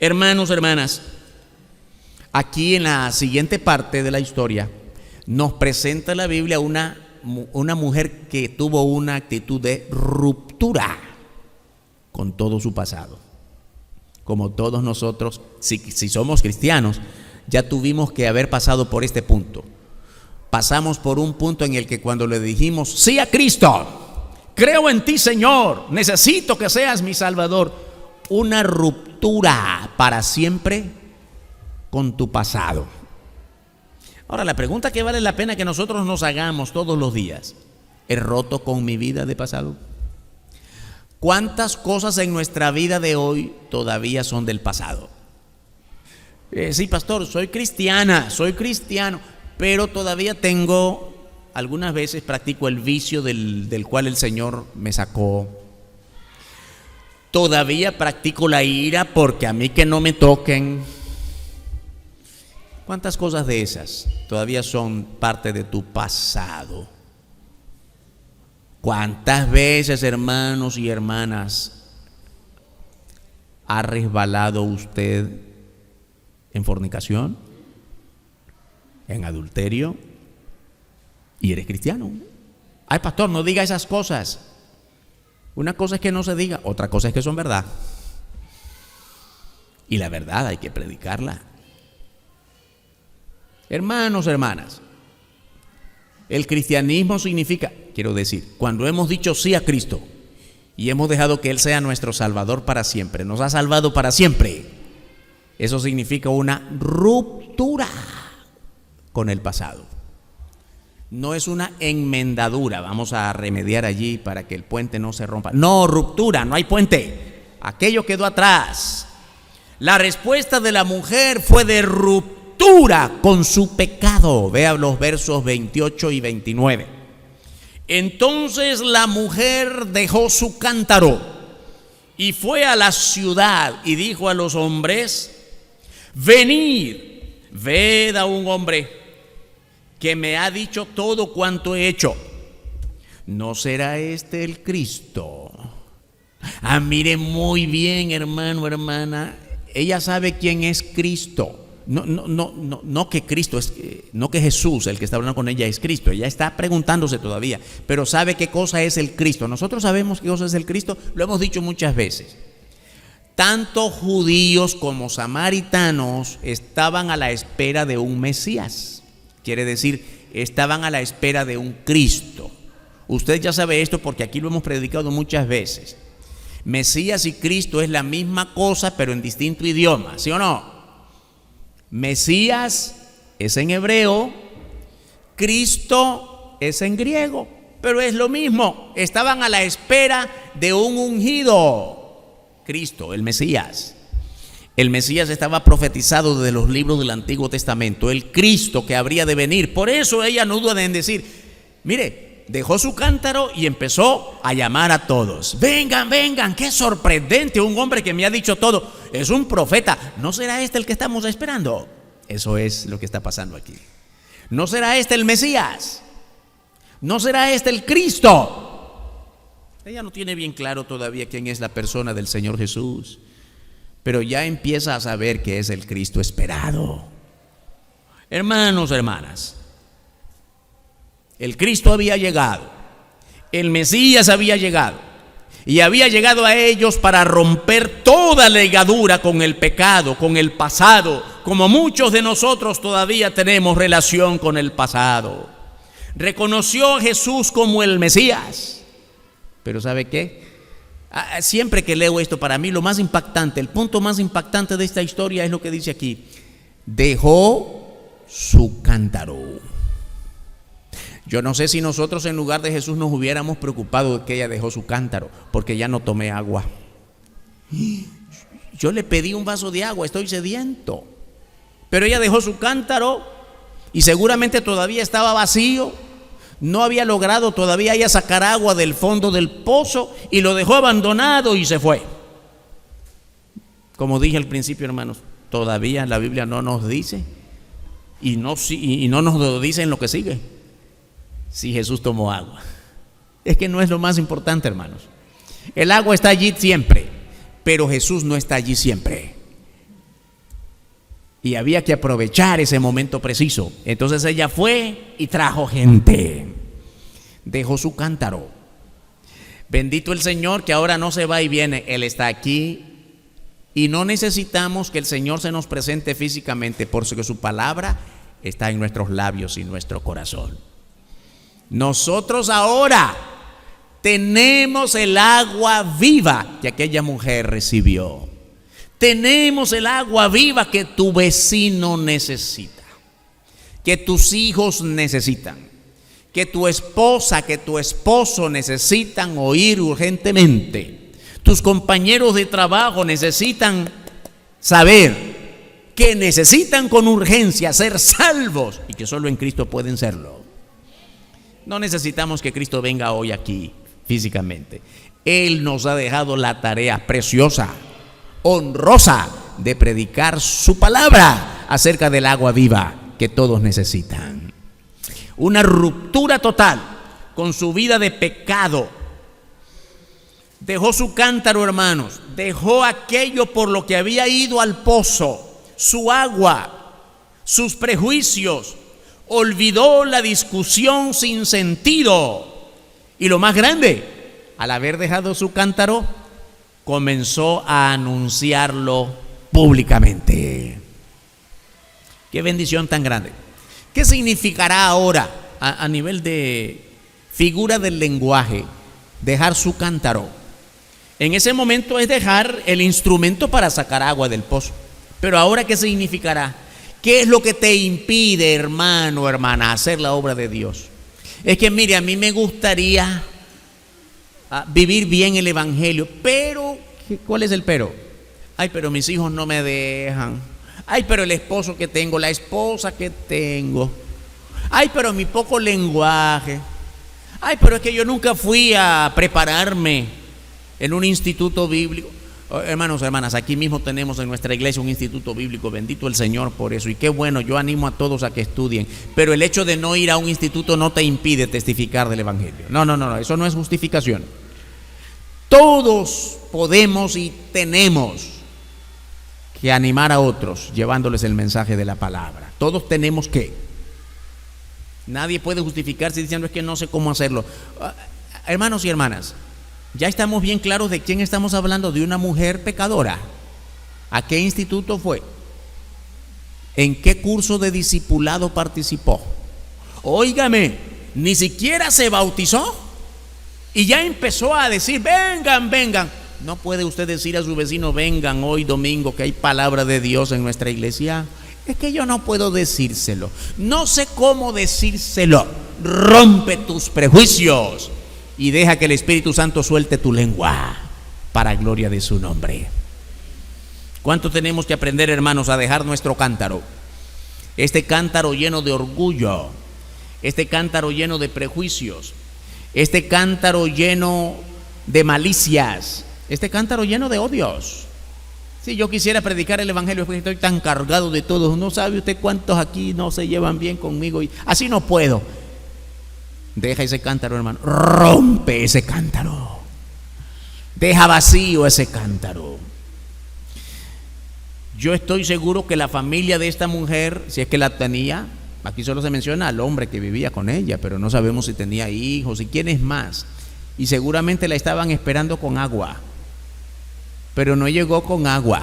Hermanos, hermanas, aquí en la siguiente parte de la historia nos presenta la Biblia una mujer que tuvo una actitud de ruptura con todo su pasado. Como todos nosotros, si somos cristianos, ya tuvimos que haber pasado por este punto. Pasamos por un punto en el que cuando le dijimos sí a Cristo, creo en ti, Señor, necesito que seas mi Salvador, una ruptura para siempre con tu pasado. Ahora, la pregunta que vale la pena que nosotros nos hagamos todos los días: ¿he roto con mi vida de pasado? ¿Cuántas cosas en nuestra vida de hoy todavía son del pasado? Sí, pastor, soy cristiana, soy cristiano, pero todavía algunas veces practico el vicio del cual el Señor me sacó. Todavía practico la ira porque a mí que no me toquen. ¿Cuántas cosas de esas todavía son parte de tu pasado? ¿Cuántas veces, hermanos y hermanas, ha resbalado usted en fornicación, en adulterio, y eres cristiano? Ay, pastor, no diga esas cosas. Una cosa es que no se diga, otra cosa es que son verdad. Y la verdad hay que predicarla. Hermanos, hermanas, el cristianismo significa, quiero decir, cuando hemos dicho sí a Cristo y hemos dejado que Él sea nuestro Salvador para siempre, nos ha salvado para siempre, eso significa una ruptura con el pasado. No es una enmendadura, vamos a remediar allí para que el puente no se rompa. No, ruptura, no hay puente, aquello quedó atrás. La respuesta de la mujer fue de ruptura con su pecado. Vea los versos 28 y 29. Entonces la mujer dejó su cántaro y fue a la ciudad y dijo a los hombres: venid, ved a un hombre que me ha dicho todo cuanto he hecho. ¿No será este el Cristo? Mire muy bien, hermano, hermana, ella sabe quién es Cristo. No que Cristo es, no que Jesús, el que está hablando con ella, es Cristo. Ella está preguntándose todavía, pero sabe qué cosa es el Cristo. Nosotros sabemos qué cosa es el Cristo, lo hemos dicho muchas veces. Tanto judíos como samaritanos estaban a la espera de un Mesías. Quiere decir, estaban a la espera de un Cristo. Usted ya sabe esto porque aquí lo hemos predicado muchas veces. Mesías y Cristo es la misma cosa, pero en distinto idioma, ¿sí o no? Mesías es en hebreo, Cristo es en griego, pero es lo mismo. Estaban a la espera de un ungido, Cristo, el Mesías. El Mesías estaba profetizado desde los libros del Antiguo Testamento, el Cristo que habría de venir. Por eso ella no duda en decir, mire, dejó su cántaro y empezó a llamar a todos. Vengan, vengan, qué sorprendente, un hombre que me ha dicho todo. Es un profeta. ¿No será este el que estamos esperando? Eso es lo que está pasando aquí. ¿No será este el Mesías? ¿No será este el Cristo? Ella no tiene bien claro todavía quién es la persona del Señor Jesús, pero ya empieza a saber que es el Cristo esperado. Hermanos, hermanas, el Cristo había llegado, el Mesías había llegado y había llegado a ellos para romper toda ligadura con el pecado, con el pasado, como muchos de nosotros todavía tenemos relación con el pasado. Reconoció a Jesús como el Mesías, pero ¿sabe qué? Siempre que leo esto, para mí lo más impactante, el punto más impactante de esta historia es lo que dice aquí: dejó su cántaro. Yo no sé si nosotros en lugar de Jesús nos hubiéramos preocupado de que ella dejó su cántaro, porque ya no tomé agua. Yo le pedí un vaso de agua, estoy sediento. Pero ella dejó su cántaro y seguramente todavía estaba vacío. No había logrado todavía ella sacar agua del fondo del pozo y lo dejó abandonado y se fue. Como dije al principio, hermanos, todavía la Biblia no nos dice y no nos lo dice en lo que sigue, si Jesús tomó agua. Es que no es lo más importante, hermanos. El agua está allí siempre, pero Jesús no está allí siempre. Y había que aprovechar ese momento preciso. Entonces ella fue y trajo gente. Dejó su cántaro. Bendito el Señor, que ahora no se va y viene. Él está aquí. Y no necesitamos que el Señor se nos presente físicamente, porque su palabra está en nuestros labios y nuestro corazón. Nosotros ahora tenemos el agua viva que aquella mujer recibió. Tenemos el agua viva que tu vecino necesita, que tus hijos necesitan, que tu esposa, que tu esposo necesitan oír urgentemente. Tus compañeros de trabajo necesitan saber que necesitan con urgencia ser salvos y que solo en Cristo pueden serlo. No necesitamos que Cristo venga hoy aquí físicamente. Él nos ha dejado la tarea preciosa, honrosa, de predicar su palabra acerca del agua viva que todos necesitan. Una ruptura total con su vida de pecado. Dejó su cántaro, hermanos, dejó aquello por lo que había ido al pozo, su agua, sus prejuicios. Olvidó la discusión sin sentido. Y lo más grande, al haber dejado su cántaro, comenzó a anunciarlo públicamente. Qué bendición tan grande. ¿Qué significará ahora a nivel de figura del lenguaje dejar su cántaro? En ese momento es dejar el instrumento para sacar agua del pozo. Pero ahora, ¿qué significará? ¿Qué es lo que te impide, hermano, hermana, hacer la obra de Dios? Es que mire, a mí me gustaría vivir bien el evangelio, pero ¿cuál es el pero? Ay, pero mis hijos no me dejan. Ay, pero el esposo que tengo, la esposa que tengo. Ay, pero mi poco lenguaje. Ay, pero es que yo nunca fui a prepararme en un instituto bíblico. Hermanos, hermanas, aquí mismo tenemos en nuestra iglesia un instituto bíblico, bendito el Señor por eso, y qué bueno, yo animo a todos a que estudien, pero el hecho de no ir a un instituto no te impide testificar del Evangelio. No, eso no es justificación. Todos podemos y tenemos que animar a otros llevándoles el mensaje de la palabra. Todos tenemos que. Nadie puede justificarse diciendo es que no sé cómo hacerlo. Hermanos y hermanas, ya estamos bien claros de quién estamos hablando, de una mujer pecadora. ¿A qué instituto fue? ¿En qué curso de discipulado participó? Óigame, ni siquiera se bautizó y ya empezó a decir, vengan, vengan. ¿No puede usted decir a su vecino, vengan hoy domingo que hay palabra de Dios en nuestra iglesia? Es que yo no puedo decírselo, no sé cómo decírselo. Rompe tus prejuicios y deja que el Espíritu Santo suelte tu lengua para gloria de su nombre. ¿Cuánto tenemos que aprender, hermanos, a dejar nuestro cántaro? Este cántaro lleno de orgullo, este cántaro lleno de prejuicios, este cántaro lleno de malicias, este cántaro lleno de odios. Si yo quisiera predicar el Evangelio, porque estoy tan cargado de todos, no sabe usted cuántos aquí no se llevan bien conmigo, y así no puedo. Deja ese cántaro, hermano, rompe ese cántaro, deja vacío ese cántaro. Yo estoy seguro que la familia de esta mujer, si es que la tenía, aquí solo se menciona al hombre que vivía con ella, pero no sabemos si tenía hijos y quién es más, y seguramente la estaban esperando con agua, pero no llegó con agua,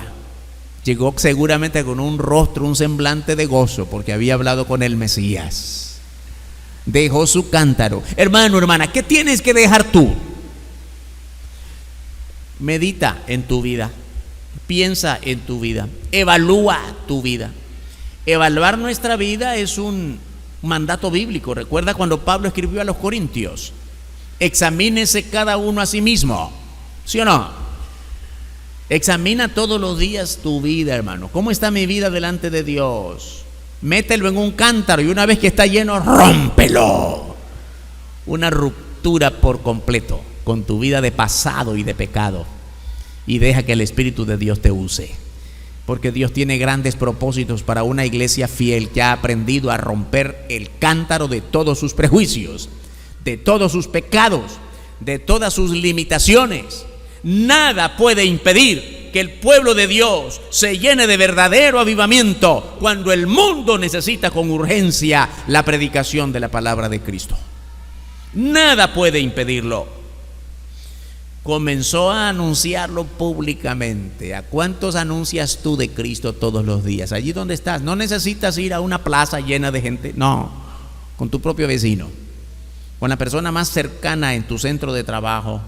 llegó seguramente con un rostro, un semblante de gozo, porque había hablado con el Mesías. Dejó su cántaro. Hermano, hermana, ¿qué tienes que dejar tú? Medita en tu vida, piensa en tu vida, evalúa tu vida. Evaluar nuestra vida es un mandato bíblico. Recuerda cuando Pablo escribió a los Corintios, examínese cada uno a sí mismo, ¿sí o no? Examina todos los días tu vida, hermano. ¿Cómo está mi vida delante de Dios? Mételo en un cántaro y una vez que está lleno, rómpelo. Una ruptura por completo con tu vida de pasado y de pecado, y deja que el Espíritu de Dios te use, porque Dios tiene grandes propósitos para una iglesia fiel que ha aprendido a romper el cántaro de todos sus prejuicios, de todos sus pecados, de todas sus limitaciones. Nada puede impedir que el pueblo de Dios se llene de verdadero avivamiento cuando el mundo necesita con urgencia la predicación de la palabra de Cristo. Nada puede impedirlo. Comenzó a anunciarlo públicamente. ¿A cuántos anuncias tú de Cristo todos los días? Allí donde estás. No necesitas ir a una plaza llena de gente. No, con tu propio vecino, con la persona más cercana en tu centro de trabajo,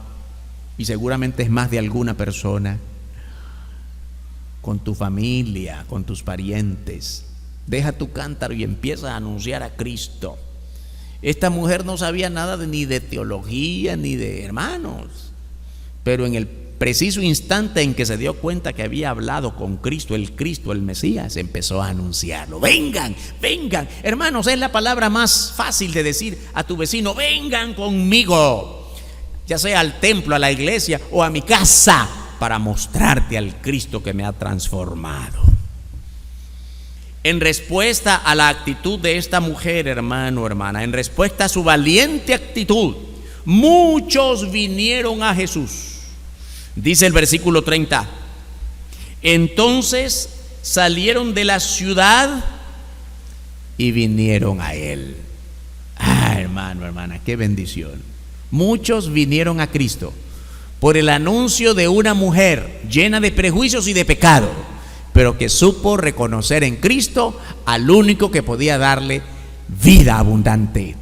y seguramente es más de alguna persona, con tu familia, con tus parientes. Deja tu cántaro y empieza a anunciar a Cristo. Esta mujer no sabía nada ni de teología ni de hermanos, pero en el preciso instante en que se dio cuenta que había hablado con Cristo, el Mesías, empezó a anunciarlo. Vengan, vengan, hermanos, es la palabra más fácil de decir a tu vecino: vengan conmigo, ya sea al templo, a la iglesia o a mi casa, para mostrarte al Cristo que me ha transformado. En respuesta a la actitud de esta mujer, hermano, hermana, en respuesta a su valiente actitud, muchos vinieron a Jesús. Dice el versículo 30: entonces salieron de la ciudad y vinieron a él. Hermano, hermana, qué bendición. Muchos vinieron a Cristo por el anuncio de una mujer llena de prejuicios y de pecado, pero que supo reconocer en Cristo al único que podía darle vida abundante,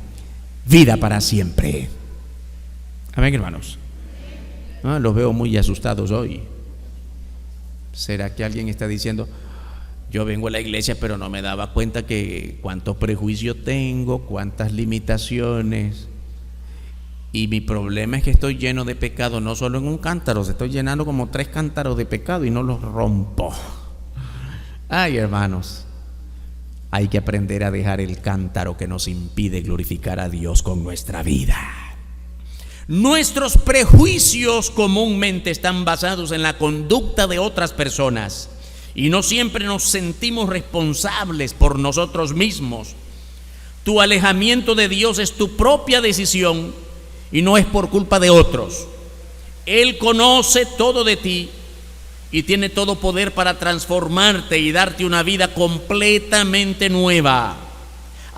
vida para siempre. Amén, hermanos. Los veo muy asustados hoy. ¿Será que alguien está diciendo: yo vengo a la iglesia pero no me daba cuenta que cuántos prejuicios tengo, cuántas limitaciones? Y mi problema es que estoy lleno de pecado, no solo en un cántaro, se estoy llenando como 3 cántaros de pecado y no los rompo. Ay, hermanos, hay que aprender a dejar el cántaro que nos impide glorificar a Dios con nuestra vida. Nuestros prejuicios comúnmente están basados en la conducta de otras personas y no siempre nos sentimos responsables por nosotros mismos. Tu alejamiento de Dios es tu propia decisión y no es por culpa de otros. Él conoce todo de ti y tiene todo poder para transformarte y darte una vida completamente nueva.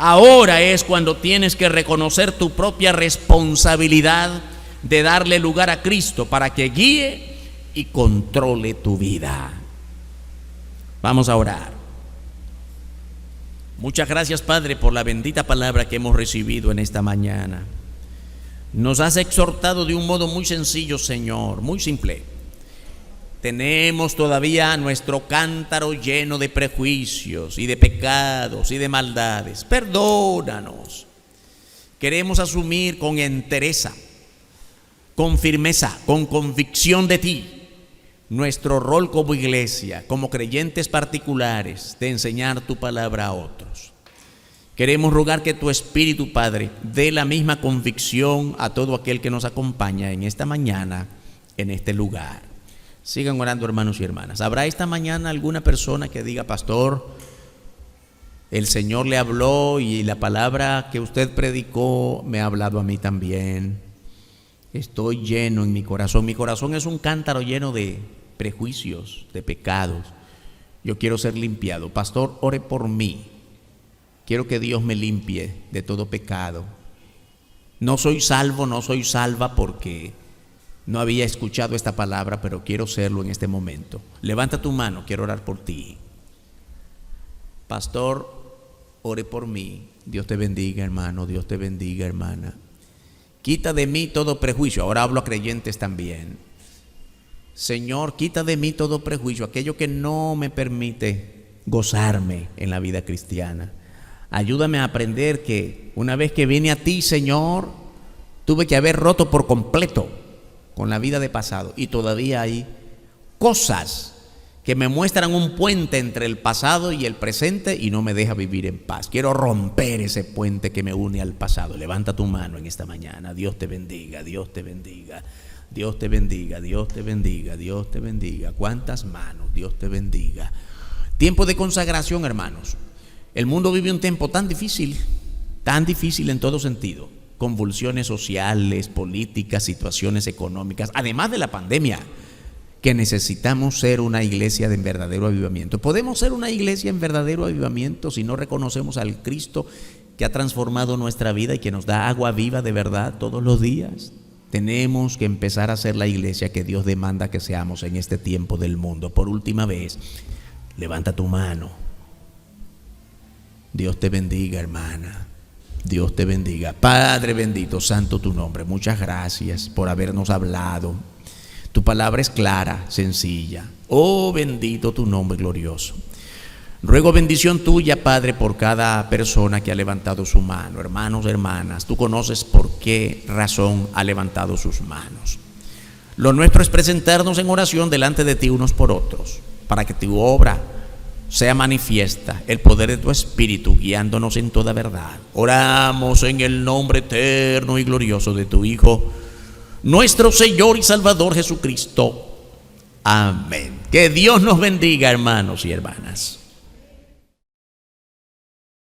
Ahora es cuando tienes que reconocer tu propia responsabilidad de darle lugar a Cristo para que guíe y controle tu vida. Vamos a orar. Muchas gracias, Padre, por la bendita palabra que hemos recibido en esta mañana. Nos has exhortado de un modo muy sencillo, Señor, muy simple. Tenemos todavía nuestro cántaro lleno de prejuicios y de pecados y de maldades. Perdónanos. Queremos asumir con entereza, con firmeza, con convicción de ti, nuestro rol como iglesia, como creyentes particulares, de enseñar tu palabra a otros. Queremos rogar que tu Espíritu, Padre, dé la misma convicción a todo aquel que nos acompaña en esta mañana, en este lugar. Sigan orando, hermanos y hermanas. ¿Habrá esta mañana alguna persona que diga: pastor, el Señor le habló y la palabra que usted predicó me ha hablado a mí también? Estoy lleno en mi corazón. Mi corazón es un cántaro lleno de prejuicios, de pecados. Yo quiero ser limpiado. Pastor, ore por mí. Quiero que Dios me limpie de todo pecado. No soy salvo, no soy salva porque no había escuchado esta palabra, pero quiero serlo en este momento. Levanta tu mano, quiero orar por ti. Pastor, ore por mí. Dios te bendiga, hermano. Dios te bendiga, hermana. Quita de mí todo prejuicio. Ahora hablo a creyentes también. Señor, quita de mí todo prejuicio, aquello que no me permite gozarme en la vida cristiana. Ayúdame a aprender que una vez que vine a ti, Señor, tuve que haber roto por completo con la vida de pasado, y todavía hay cosas que me muestran un puente entre el pasado y el presente y no me deja vivir en paz. Quiero romper ese puente que me une al pasado. Levanta tu mano en esta mañana. Dios te bendiga, Dios te bendiga, Dios te bendiga, Dios te bendiga, Dios te bendiga. ¿Cuántas manos? Dios te bendiga. Tiempo de consagración, hermanos. El mundo vive un tiempo tan difícil en todo sentido. Convulsiones sociales, políticas, situaciones económicas, además de la pandemia, que necesitamos ser una iglesia de verdadero avivamiento. Podemos ser una iglesia en verdadero avivamiento si no reconocemos al Cristo que ha transformado nuestra vida y que nos da agua viva de verdad todos los días. Tenemos que empezar a ser la iglesia que Dios demanda que seamos en este tiempo del mundo. Por última vez, levanta tu mano. Dios te bendiga, hermana. Dios te bendiga. Padre bendito, santo tu nombre. Muchas gracias por habernos hablado. Tu palabra es clara, sencilla. Oh, bendito tu nombre glorioso. Ruego bendición tuya, Padre, por cada persona que ha levantado su mano. Hermanos, hermanas, tú conoces por qué razón ha levantado sus manos. Lo nuestro es presentarnos en oración delante de ti unos por otros, para que tu obra sea manifiesta, el poder de tu Espíritu guiándonos en toda verdad. Oramos en el nombre eterno y glorioso de tu Hijo, nuestro Señor y Salvador Jesucristo. Amén. Que Dios nos bendiga, hermanos y hermanas.